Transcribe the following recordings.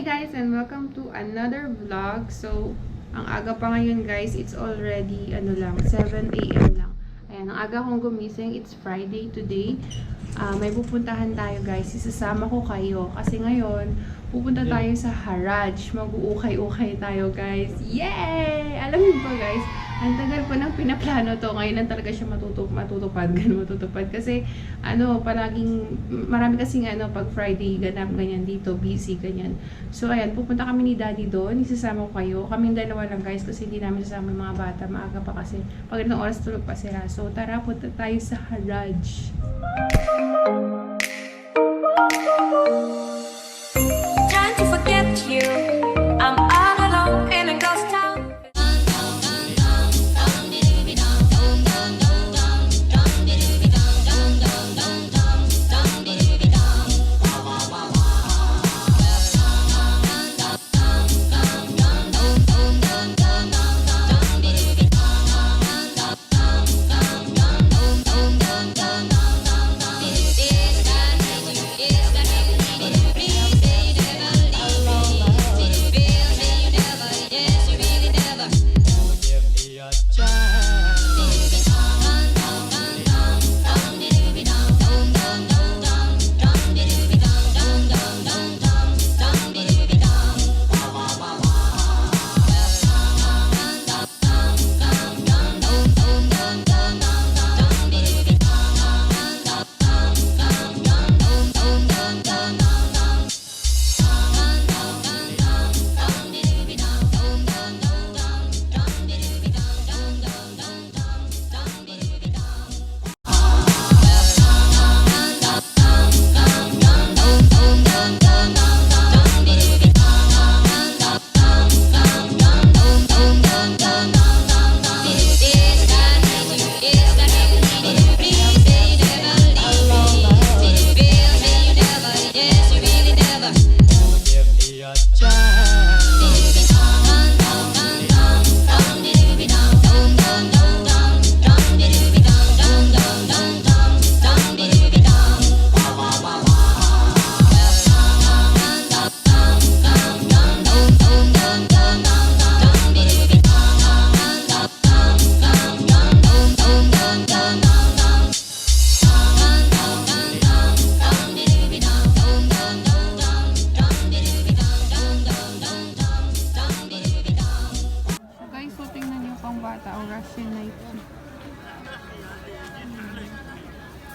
Hi guys and welcome to another vlog. So, ang aga pa ngayon guys, it's already 7 AM lang. Ayan, ang aga kong gumising, it's Friday today. May pupuntahan tayo guys, isasama ko kayo. Kasi ngayon, pupunta tayo sa Haraj. Mag-uukay-ukay tayo guys. Yay! Alam niyo ba guys, ang tagal ko nang pinaplano to. Ngayon lang talaga siya matutupad. Kasi, palaging, marami kasing pag Friday, ganyan dito, busy, ganyan. So, ayan, pupunta kami ni Daddy doon. Isasama ko kayo. Kaming dalawa lang guys, kasi hindi namin sasama yung mga bata. Maaga pa kasi. Pag ilang oras tulog pa sila. So, tara, punta tayo sa Haraj. Trying to forget you. I'm all alone in a ghost town.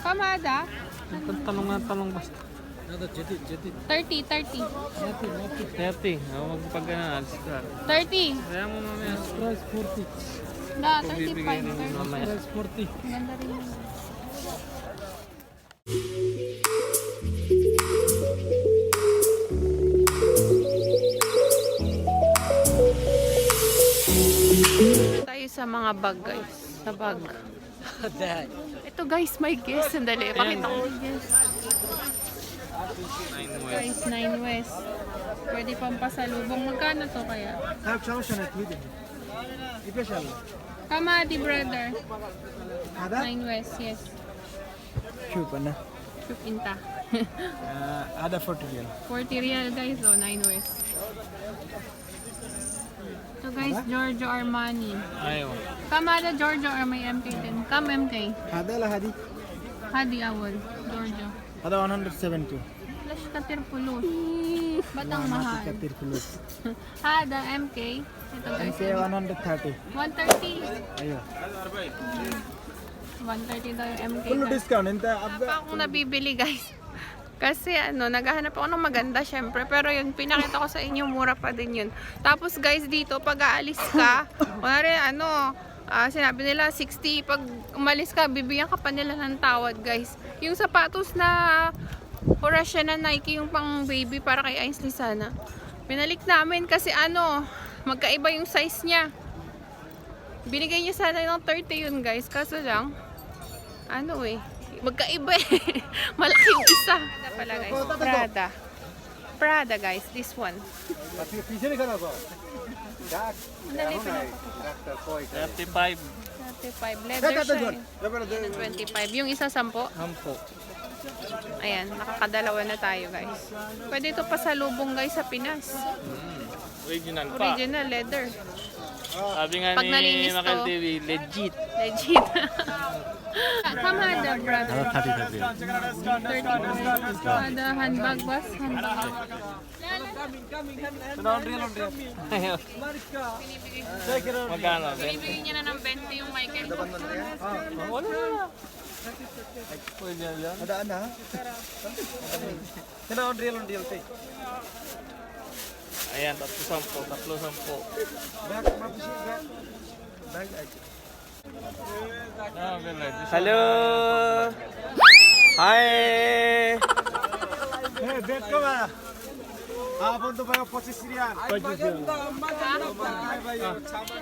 Pamada? Talong basta. 30. 30. Ako magpagana, alis ka. 30. Kaya mo mamaya. Price 40. Na, Bibigay 35. ng mamaya. Price 40. Ganda rin yun. Tayo sa mga bag guys. Sa bag. Ito guys, may guest. Sandali, pakita ko yung guest. Guys, 9 West. Pwede pang pasalubong. Magkano to kaya? Kamadi brother. 9 West, yes. شوف انا Shoot inta. هذا 40 ريال 40 real guys, oh, 9 West. So guys, Giorgio Armani. Ayaw. Kamada Giorgio or may MK din? Kam MK. هذا لا هذه Hadi awal. Giorgio. هذا 170 Flash katir pulos. Ba't ang mahal? كثير فلوس Hada MK. Ito guys. MK 130 130. ايوه 130 daw yung MK. كله guys. ديسكاونت انت Wala pa akong nabibili guys. Kasi naghahanap ako ng maganda syempre. Pero yun, pinakita ko sa inyo, mura pa din yun. Tapos guys, dito, pag aalis ka, kunwari, sinabi nila 60. Pag umalis ka, bibigyan ka pa nila ng tawad guys. Yung sapatos na Horacia na Nike, yung pang baby para kay Ainsley sana. Pinalik namin kasi magkaiba yung size niya. Binigay niya sana ng 30 yun guys. Kaso lang, magkaiba eh. Malaki yung isa. Pala guys, Prada guys, this one. Dali pa na. 35. 35. Leather siya eh. 25. Yung isa 10. Hampo. Ayan, nakakadalawa na tayo guys. Pwede ito pasalubong guys sa Pinas. Original pa. Original leather. Sabi nga Pag nalinis ni Makal to. TV, legit. Legit. Kamada brother. 30 30. Ada handbag bus. Handbag. Magkano? Binibigyan niya na ng 20 yung Michael. Wala na. Pwede na yan. Adaan na. Kena on real tayo. Ayan, 30. Bag, mapusi, bag. Bag aja. Hello! Hi! Eh, bet ko ba? Hapon to ba yung posisi niyan?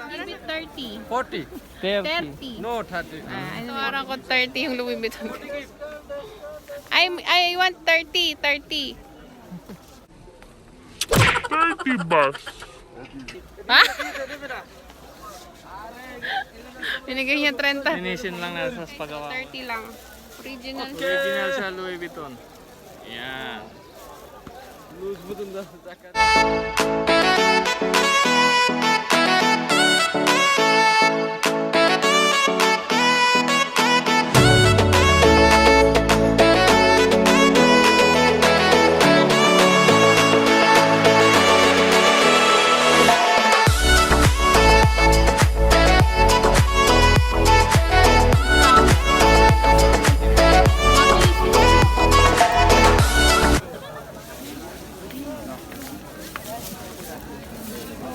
Maybe 30. 40. 30. No, 30. Tawaran ko 30 yung Louis Vuitton. I want 30. 30. 30 bucks. Ha? Binigay niya 30. Finition lang na sa paggawa. 30 lang. Original. Original sa Louis Vuitton. Yan. Louis Vuitton da.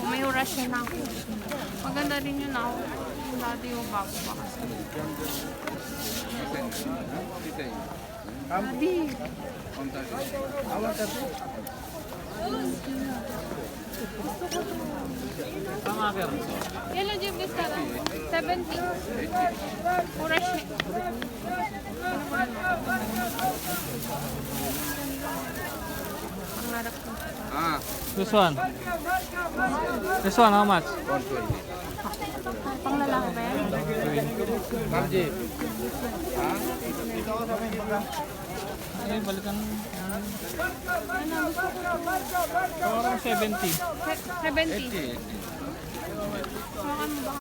May oras yun ako. Maganda rin yun ako. Dati yung bago pa kasi. Dati. Tama ka. Yellow Jeep Vistara. 70. Oras yun. Pangarap ko. This one. This one, how much? Pang lalaki ba yan? Eh, balikan. Parang 70. 70. Hawakan mo ba?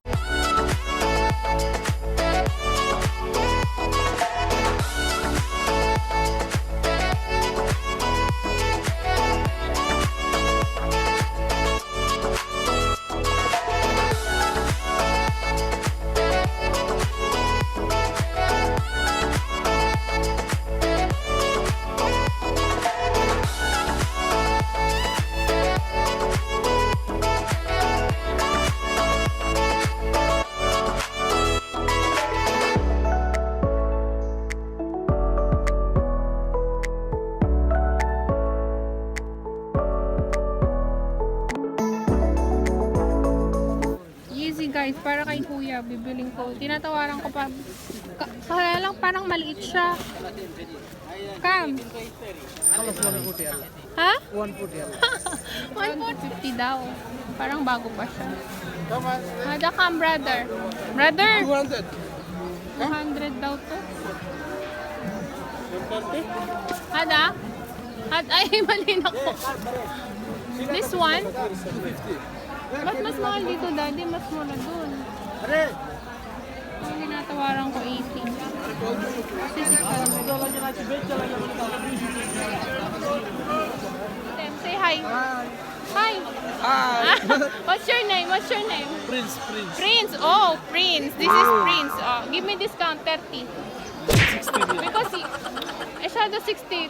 Yeezy guys, para kay kuya, bibiling ko. Tinatawaran ko pa. Kaya lang parang maliit siya. Kam? Ha? 140 daw. Parang bago pa siya. Hada kam, brother. Brother! 200 daw to. Hada? Ay, mali na ko. This one? Ba't mas mahal dito, daddy? Mas mura dun. Ang ginatawaran ko 80. Kasi 600. Say hi. Hi. Hi. What's your name? What's your name? Prince. Prince. Oh, Prince. This is Prince. Oh, give me discount 30. 60. Because siya 60.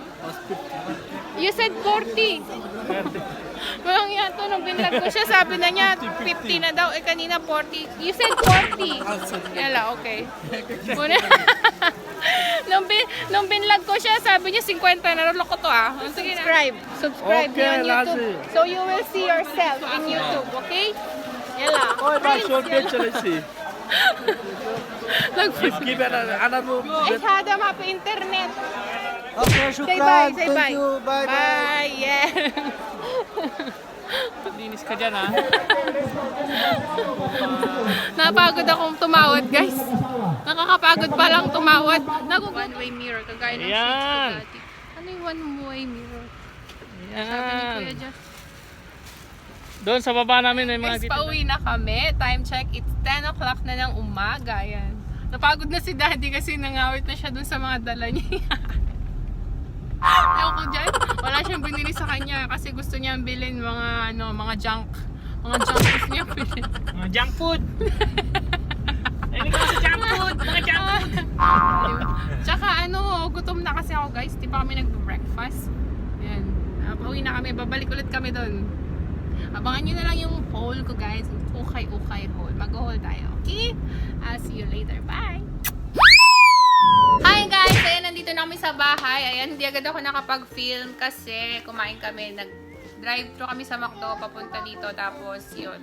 You said 40. Walang yan to, nung binlag ko siya, sabi na niya 50 na daw. Eh, kanina 40. You said 40. Yala, okay. nung binlag ko siya, sabi niya 50 na. Loko to ah. Sige na. Subscribe Okay, me on YouTube. Lassie. So you will see yourself in YouTube, okay? Yala. Prince, Give it another. Eh, hada map internet. Okay, Say bye, syukran. say Thank bye. you. Bye. Bye, yeah. Hindi manginis ka dyan, ha? Napagod akong tumawad, guys. Nakakapagod pa lang tumawad. One-way mirror, kagaya ng Ayan. shades ko dati. Ano yung one-way mirror? Sabi ni Kuya Yan. Jeff. Doon sa baba namin may mga Guys, pauwi na kami. Time check, it's 10 o'clock na ng umaga. Ayan. Napagod na si Daddy kasi nangawit na siya dun sa mga dala niya. Ewan ko dyan. Wala siyang binili sa kanya kasi gusto niya bilhin mga junk. Mga junk food niya bilhin. Mga junk food. Hindi ko sa junk food. Mga junk food. Tsaka gutom na kasi ako guys. Di pa kami nag-breakfast. Ayan. Pauwi na kami. Babalik ulit kami dun. Abangan nyo na lang yung haul ko guys. Ukay-ukay haul. Mag-haul tayo. Okay? I'll see you later. Bye! Hi guys! Ayan, nandito na kami sa bahay. Ayan, hindi agad ako nakapag-film kasi kumain kami. Nag-drive-thru kami sa McDo papunta dito. Tapos yun.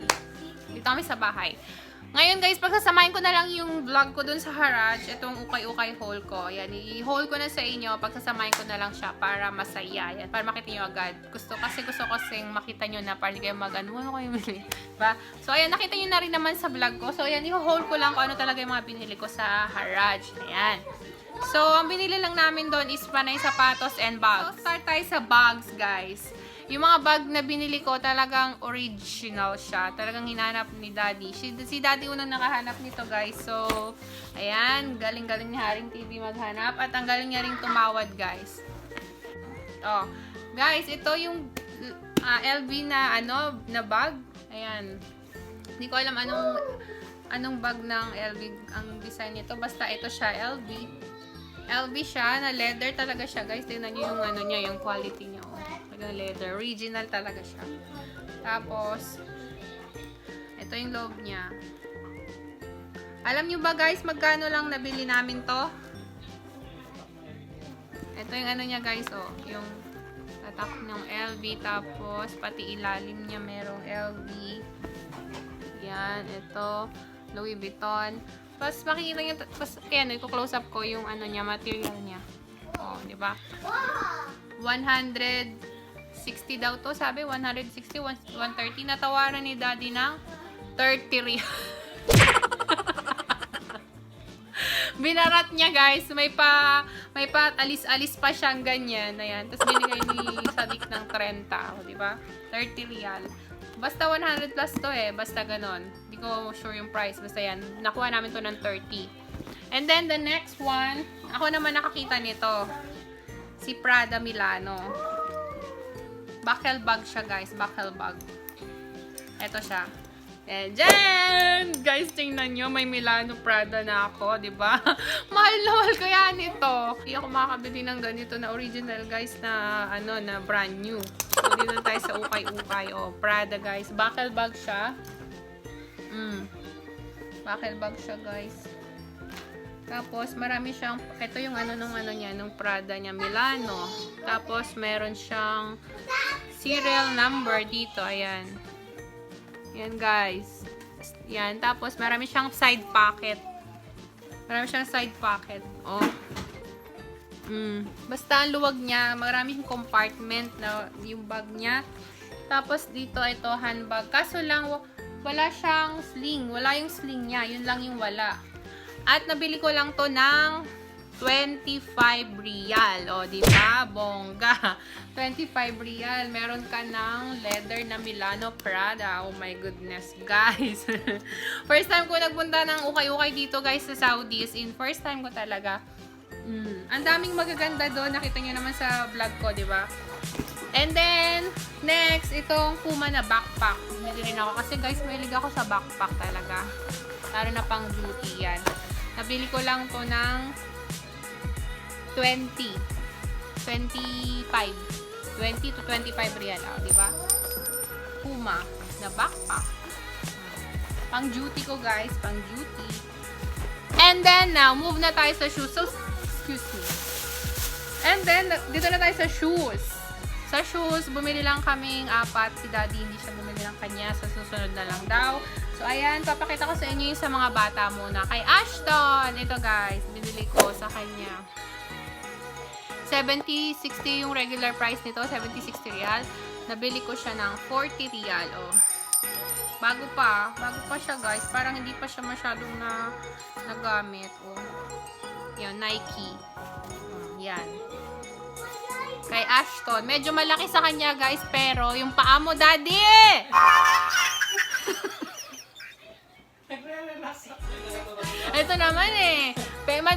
Dito kami sa bahay. Ngayon guys, pagsasamahin ko na lang yung vlog ko dun sa garage. Itong ukay-ukay haul ko. Ayan, i-haul ko na sa inyo. Pagsasamahin ko na lang siya para masaya. Ayan, para makita nyo agad. Gusto ko kasing makita nyo na para hindi kayo ano kayo bili. Diba? So ayan, nakita nyo na rin naman sa vlog ko. So ayan, i-haul ko lang kung ano talaga yung mga binili ko sa garage. Ayan. So, ang binili lang namin doon is panay sapatos and bags. So, start tayo sa bags, guys. Yung mga bag na binili ko, talagang original siya. Talagang hinanap ni Daddy. Si Daddy unang nakahanap nito, guys. So, ayan. Galing-galing ni Haring TV maghanap. At ang galing niya ring tumawad, guys. Oh. Guys, ito yung LV na, na bag. Ayan. Hindi ko alam anong bag ng LV ang design nito. Basta ito siya, LV. LV siya, na leather talaga siya, guys. Tingnan niyo yung niya, yung quality niya. Oh. Talagang leather. Original talaga siya. Tapos, ito yung loob niya. Alam niyo ba, guys, magkano lang nabili namin to? Ito yung niya, guys, oh. Yung tatak ng LV. Tapos, pati ilalim niya merong LV. Yan, ito. Louis Vuitton. Tapos makikita nyo, tapos ayan, i-close up ko yung niya, material niya. Oh, di ba? 160 daw to, sabi 160, 130. Natawaran ni Daddy ng 30 real. Binarat niya, guys. May pa alis-alis pa siyang ganyan. Ayan. Tapos binigay ni Sadik ng 30, oh, di ba? 30 real. Basta 100 plus to basta ganon. Hindi ko sure yung price. Basta yan. Nakuha namin to ng 30. And then the next one, ako naman nakakita nito. Si Prada Milano. Buckle bag siya, guys. Buckle bag. Ito siya. And dyan! Guys, tingnan nyo. May Milano Prada na ako, di ba? Mahal na mahal ko yan ito. Hindi ako makakabili ng ganito na original, guys, na na brand new. So, dito tayo sa ukay-ukay. Oh, Prada, guys. Buckle bag siya. Buckle bag siya, guys. Tapos, marami siyang, ito yung nung Prada niya, Milano. Tapos, meron siyang serial number dito. Ayan. Yan, guys. Yan. Tapos, marami siyang side pocket. Marami siyang side pocket. Oh. Basta ang luwag niya. Maraming compartment na yung bag niya. Tapos, dito, ito, handbag. Kaso lang, wala siyang sling. Wala yung sling niya. Yun lang yung wala. At nabili ko lang to ng 25 real. O, diba? Bongga. 25 real. Meron ka ng leather na Milano Prada. Oh my goodness, guys. First time ko nagpunta ng ukay-ukay dito, guys, sa Saudi. First time ko talaga. Ang daming magaganda doon. Nakita nyo naman sa vlog ko, diba? And then, next, itong Puma na backpack. Bumili rin ako. Kasi, guys, mahilig ako sa backpack talaga. Lalo na pang duty yan. Nabili ko lang to ng 20 to 25 real, di ba? Puma na backpack. Pang duty ko, guys, pang duty. And then now, move na tayo sa shoes. So, excuse me. And then dito na tayo sa shoes. Sa shoes, bumili lang kaming 4. Si Daddy hindi siya bumili ng kanya, sa susunod na lang daw. So ayan, papakita ko sa inyo yung sa mga bata muna. Kay Ashton, ito guys, binili ko sa kanya. 70-60 yung regular price nito, 70-60 real. Nabili ko siya ng 40 real. Oh. Bago pa siya guys. Parang hindi pa siya masyadong nagamit. Oh. Yan, Nike. Yan. Kay Ashton. Medyo malaki sa kanya guys, pero yung paa mo, daddy! Ito naman eh.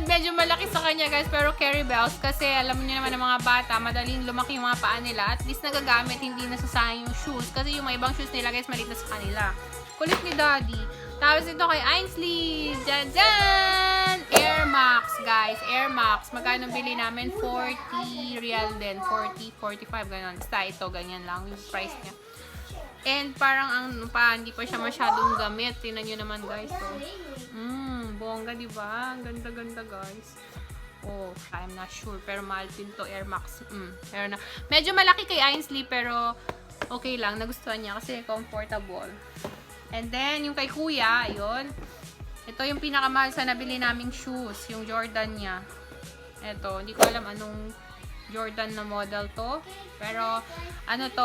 Medyo malaki sa kanya guys, pero carry bells kasi alam niyo naman ng mga bata, madaling lumaki yung mga paa nila. At least nagagamit, hindi nasasayang yung shoes. Kasi yung mga ibang shoes nila guys, maliit na sa kanila. Kulit ni daddy. Tapos ito kay Ainsley. Jan! Air Max guys. Air Max. Magkano bili namin? 40 real din. 40, 45 ganun. Basta ito, ganyan lang yung price niya. And parang hindi pa siya masyadong gamit. Tingnan nyo naman guys. So. Bongga diba? Ang ganda-ganda guys. Oh, I'm not sure. Pero mahal din to Air Max. Pero medyo malaki kay Ainsley pero okay lang. Nagustuhan niya kasi comfortable. And then, yung kay kuya, ayun. Ito yung pinakamahal sa nabili naming shoes. Yung Jordan niya. Ito, hindi ko alam anong Jordan na model to. Pero, ano to,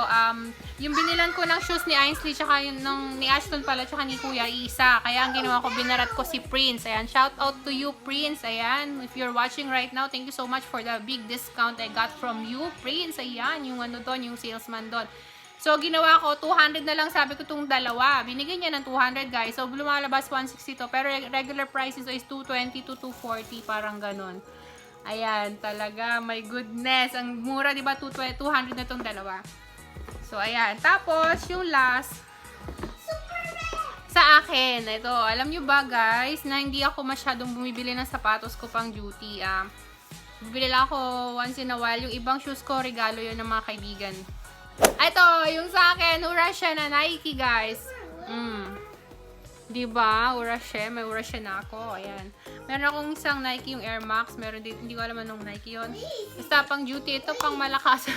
yung binilan ko ng shoes ni Ainsley, tsaka yung ni Ashton pala, tsaka ni kuya, isa. Kaya ang ginawa ko, binarat ko si Prince. Ayan, shout out to you, Prince. Ayan, if you're watching right now, thank you so much for the big discount I got from you, Prince. Ayan, yung ano doon, yung salesman doon. So, ginawa ko, 200 na lang sabi ko itong dalawa. Binigyan niya ng 200, guys. So, lumalabas 160 to. Pero regular prices is 220 to 240, parang ganun. Ayan, talaga, my goodness. Ang mura, di ba? 200 na itong dalawa. So, ayan. Tapos, yung last, sa akin, ito, alam nyo ba, guys, na hindi ako masyadong bumibili ng sapatos ko pang duty. Bibili lang ako once in a while. Yung ibang shoes ko, regalo yun ng mga kaibigan. Ito, yung sa akin, Urashe na Nike, guys. Diba? Urashe. May Urashe na ako. Ayan. Meron akong isang Nike, yung Air Max. Meron dito, hindi ko alam anong Nike yun. Basta pang duty. Ito, pang malakas.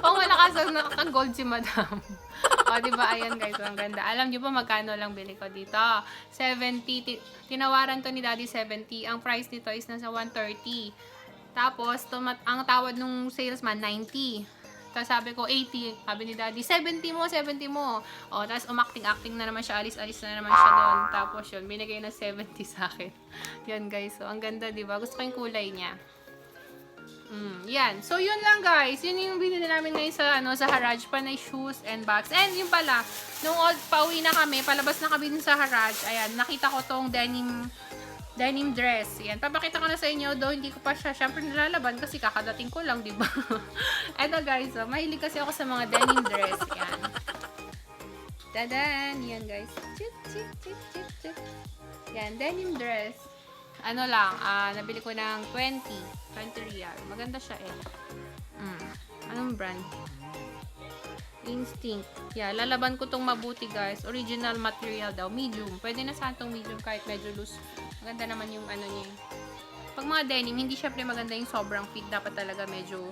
Pang malakas, nakaka-gold si madam. O, diba? Ayan, guys. Ang ganda. Alam nyo ba magkano lang bili ko dito? 70. Tinawaran to ni Daddy 70. Ang price dito is nasa 130. Tapos, ang tawad nung salesman, 90. Tapos sabi ko, 80. Sabi ni Daddy, 70 mo, 70 mo. O, tapos umakting-acting na naman siya, alis-alis na naman siya doon. Tapos yun, binigay na 70 sa akin. Yan guys, so ang ganda, diba? Gusto ko yung kulay niya. Yan. So, yun lang guys. Yun yung binili namin ngayon sa Haraj. Panay shoes and bags. And yung pala, nung pauwi na kami, palabas na kami dun sa Haraj. Ayan, nakita ko tong denim dress. Yan. Papakita ko na sa inyo, though hindi ko pa siya syempre nilalaban kasi kakadating ko lang, diba? Eto guys, mahilig kasi ako sa mga denim dress. Yan. Tadan! Yan guys. Chip, chip, chip, chip, chip. Yan, denim dress. Ano lang, nabili ko ng 20 real. Maganda siya eh. Anong brand? Instinct. Yeah, lalaban ko tong mabuti guys. Original material daw. Medium. Pwede na saan tong medium kahit medyo loose. Maganda naman yung ano niya. Pag mga denim, hindi syempre maganda yung sobrang fit. Dapat talaga medyo,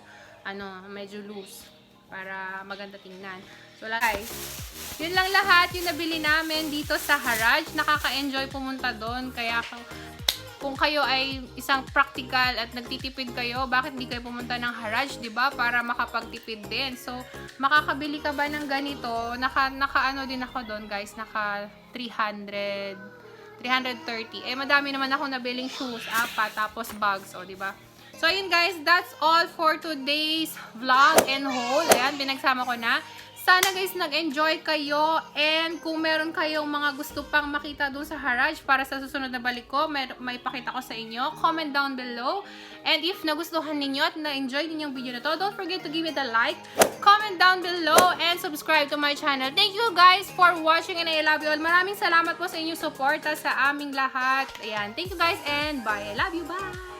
medyo loose. Para maganda tingnan. So guys, yun lang lahat yung nabili namin dito sa Haraj. Nakaka-enjoy pumunta doon. Kaya kung kayo ay isang practical at nagtitipid kayo, bakit hindi kayo pumunta ng Haraj, 'di ba? Para makapagtipid din. So, makakabili ka ba ng ganito? Naka din ako doon, guys. Naka 330. Eh, madami naman ako nabiling shoes, 4 tapos bags, 'di ba? So, ayun guys, that's all for today's vlog and haul. Ayan, binagsama ko na. Sana guys, nag-enjoy kayo. And kung meron kayong mga gusto pang makita doon sa Haraj para sa susunod na balik ko, may pakita ko sa inyo. Comment down below. And if nagustuhan ninyo at na-enjoy ninyo yung video na to, don't forget to give it a like, comment down below, and subscribe to my channel. Thank you guys for watching and I love you all. Maraming salamat po sa inyong suporta sa aming lahat. Ayan, thank you guys and bye. I love you. Bye!